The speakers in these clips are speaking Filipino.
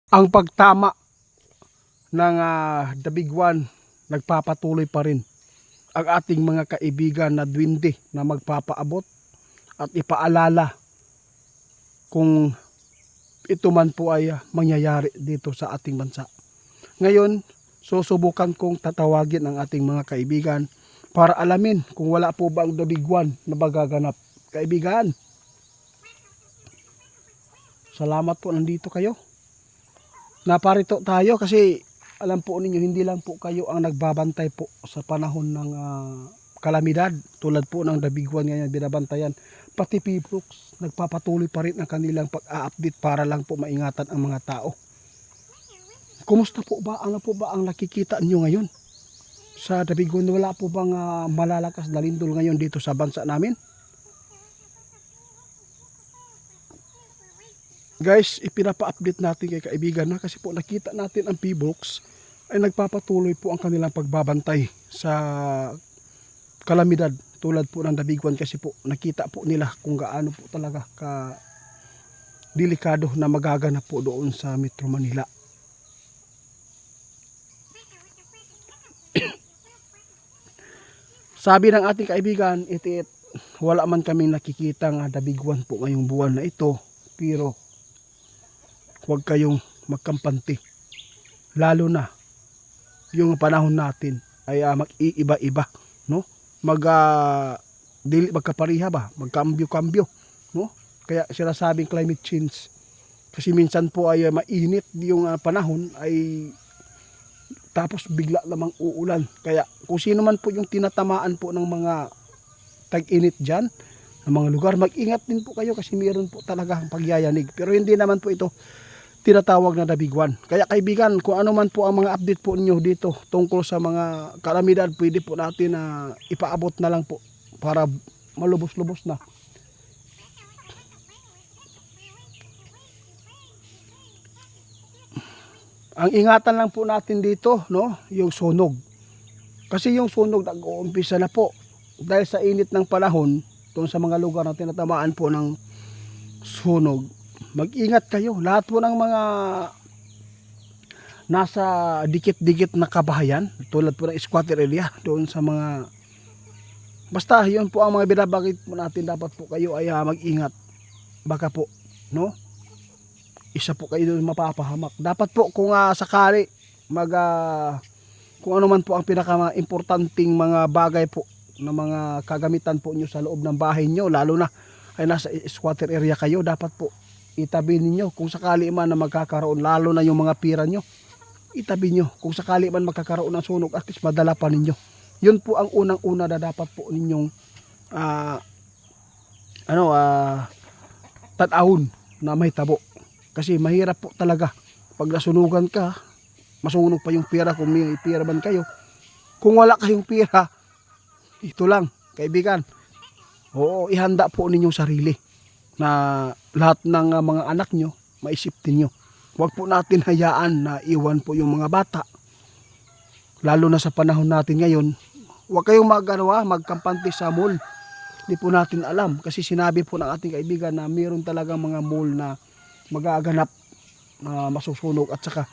Ang pagtama ng The Big One, nagpapatuloy pa rin ang ating mga kaibigan na duwende na magpapaabot at ipaalala kung ito man po ay mangyayari dito sa ating bansa. Ngayon, susubukan kong tatawagin ang ating mga kaibigan para alamin kung wala po ba ang The Big One na magaganap. Kaibigan, salamat po nandito kayo. Naparito tayo kasi alam po ninyo, hindi lang po kayo ang nagbabantay po sa panahon ng kalamidad. Tulad po ng The Big One ngayon binabantayan. Pati P-Brooks nagpapatuloy pa rin ang kanilang pag-a-update para lang po maingatan ang mga tao. Kumusta po ba? Ano po ba ang nakikita nyo ngayon? Sa The Big One, wala po bang malalakas na lindol ngayon dito sa bansa namin? Guys, ipinapa-update natin kay kaibigan na kasi po nakita natin ang P-Brooks ay nagpapatuloy po ang kanilang pagbabantay sa kalamidad tulad po ng The Big One kasi po nakita po nila kung gaano po talaga ka delikado na magaganap po doon sa Metro Manila. Sabi ng ating kaibigan, wala man kaming nakikita nga The Big One po ngayong buwan na ito, pero huwag kayong magkampante. Lalo na yung panahon natin ay mag-iiba-iba, no? Magkapariha ba? Magkambyo-kambyo, no? Kaya sinasabing climate change. Kasi minsan po ay mainit yung panahon ay tapos bigla namang uulan. Kaya kung sino man po yung tinatamaan po ng mga tag-init dyan, ng mga lugar, mag-ingat din po kayo kasi mayroon po talaga pagyayanig. Pero hindi naman po ito tinatawag na The Big One. Kaya kaibigan, kung ano man po ang mga update po ninyo dito tungkol sa mga kalamidad, pwede po natin na ipaabot na lang po para malubos-lubos na. Ang ingatan lang po natin dito, no, yung sunog. Kasi yung sunog nag-uumpisa na po dahil sa init ng panahon doon sa mga lugar na tinatamaan po ng sunog. Mag-ingat kayo. Lahat po ng mga nasa dikit-dikit na kabahayan, tulad po ng squatter area, doon sa mga basta yun po ang mga binabagit po natin, dapat po kayo ay mag-ingat. Baka po, no? Isa po kayo doon mapapahamak. Dapat po kung sakali kung ano man po ang pinaka-importanting mga bagay po na mga kagamitan po nyo sa loob ng bahay nyo, lalo na ay nasa squatter area kayo, dapat po itabi ninyo kung sakali man na magkakaroon, lalo na yung mga pira nyo, itabi nyo kung sakali man magkakaroon ng sunog, at least madala pa ninyo. Yun po ang unang-una na dapat po ninyong tatahon na may tabo. Kasi mahirap po talaga pag nasunugan ka, masunog pa yung pira kung may pira man kayo. Kung wala kayong pira, ito lang kaibigan, oo, ihanda po ninyong sarili na lahat ng mga anak nyo maisiptin nyo. Huwag po natin hayaan na iwan po yung mga bata, lalo na sa panahon natin ngayon. Huwag kayong magkampante sa mall. Hindi po natin alam kasi sinabi po ng ating kaibigan na mayroon talagang mga mall na magaganap na masusunog, at saka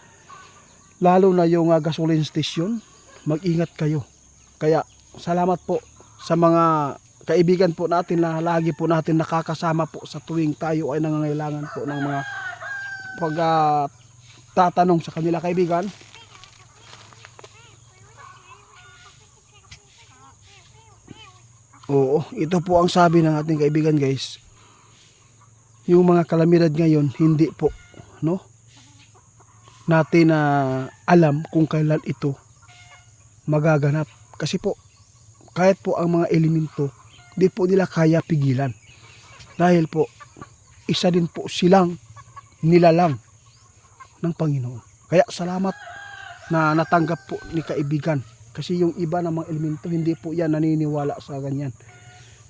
lalo na yung gasoline station. Mag-ingat kayo. Kaya salamat po sa mga kaibigan po natin na lagi po natin nakakasama po sa tuwing tayo ay nangangailangan po ng mga tatanong sa kanila, kaibigan. Oo, ito po ang sabi ng ating kaibigan, guys. Yung mga kalamidad ngayon, hindi po, no, natin na alam kung kailan ito magaganap. Kasi po, kahit po ang mga elemento, di po nila kaya pigilan. Dahil po, isa din po silang nilalang ng Panginoon. Kaya salamat na natanggap po ni kaibigan. Kasi yung iba ng mga elemento, hindi po yan naniniwala sa ganyan.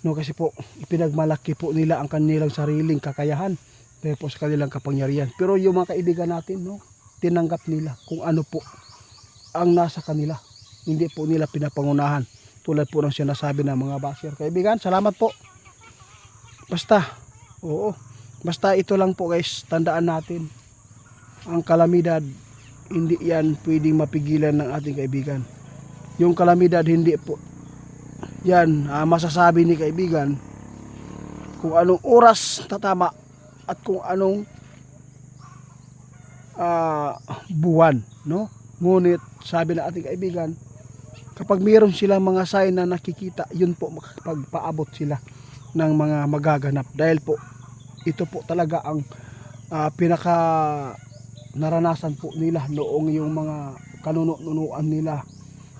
No, kasi po, ipinagmalaki po nila ang kanilang sariling kakayahan dahil po sa kanilang kapangyarihan. Pero yung mga kaibigan natin, no, tinanggap nila kung ano po ang nasa kanila. Hindi po nila pinapangunahan. Tulad po ng sinasabi ng mga basher. Kaibigan, salamat po. Basta, oo. Basta ito lang po, guys, tandaan natin. ang kalamidad, hindi yan pwedeng mapigilan ng ating kaibigan. Yung kalamidad, hindi po yan masasabi ni kaibigan kung anong oras tatama at kung anong buwan, no? Ngunit sabi ng ating kaibigan, kapag mayroon silang mga sign na nakikita, yun po makapagpaabot sila ng mga magaganap. Dahil po, ito po talaga ang pinaka naranasan po nila noong yung mga kanunuan nila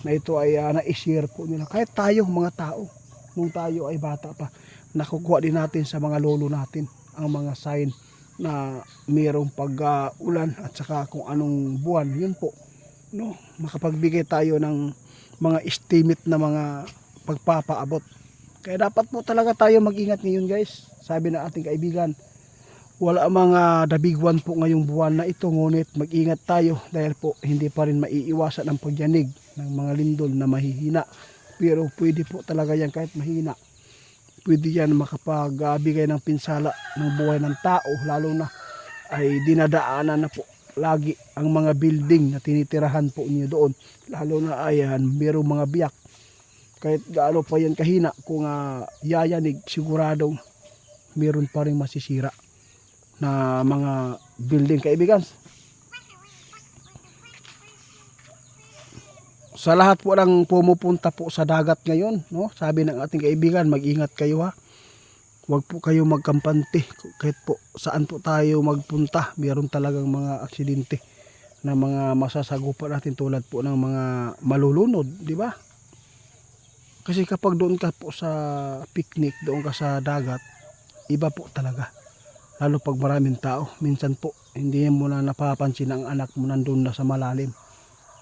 na ito ay na-share po nila. Kahit tayo mga tao, nung tayo ay bata pa, nakukuha din natin sa mga lolo natin ang mga sign na mayroong pag-ulan at saka kung anong buwan. Yun po, no? Makapagbigay tayo ng mga estimate na mga pagpapaabot. Kaya dapat po talaga tayo mag-ingat ngayon guys. Sabi ng ating kaibigan, wala mga dabigwan po ngayong buwan na ito, ngunit mag-ingat tayo dahil po hindi pa rin maiiwasan ang pagyanig ng mga lindol na mahihina. Pero pwede po talaga yan kahit mahina. Pwede yan makapagbigay ng pinsala ng buhay ng tao, lalo na ay dinadaanan na po lagi ang mga building na tinitirahan po niyo doon, lalo na ayan mayroong mga biyak. Kahit gaano pa yan kahina, kung yayanig, siguradong meron pa rin masisira na mga building kaibigan. Sa lahat po ng pumupunta po sa dagat ngayon, no? Sabi ng ating kaibigan, mag-ingat kayo ha. Huwag po kayo magkampante. Kahit po saan po tayo magpunta, mayroon talagang mga aksidente na mga masasagupan natin, tulad po ng mga malulunod, di ba? Kasi kapag doon ka po sa picnic, doon ka sa dagat, iba po talaga. Lalo pag maraming tao, minsan po hindi mo na napapansin ang anak mo nandun na sa malalim.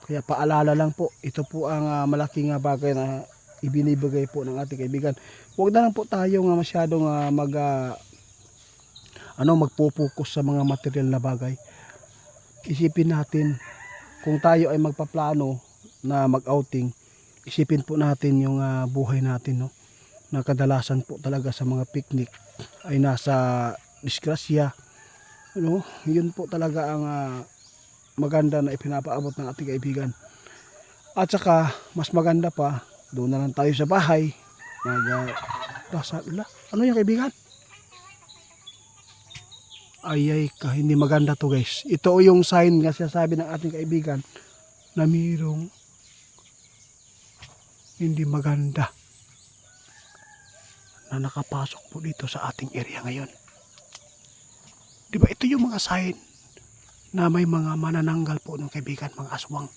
Kaya paalala lang po, ito po ang malaking bagay na ibinibigay po ng ating kaibigan. Huwag na lang po tayo masyadong magpo-focus sa mga material na bagay. Isipin natin, kung tayo ay magpaplano na mag-outing, isipin po natin yung buhay natin, no? Na kadalasan po talaga sa mga picnic ay nasa disgrasya, no? Yun po talaga ang maganda na ipinapaabot ng ating kaibigan. At saka mas maganda pa, doon na lang tayo sa bahay ano yung kaibigan? Ay ka, hindi maganda to guys. Ito yung sign nga sabi ng ating kaibigan na mayroong hindi maganda na nakapasok po dito sa ating area ngayon. Diba ito yung mga sign na may mga manananggal po ng kaibigan, mga aswang.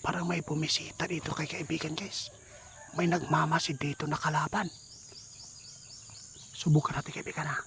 Parang may bumisita dito kay kaibigan guys. May nagmamasid dito na kalaban. Subukan natin kaibigan ha.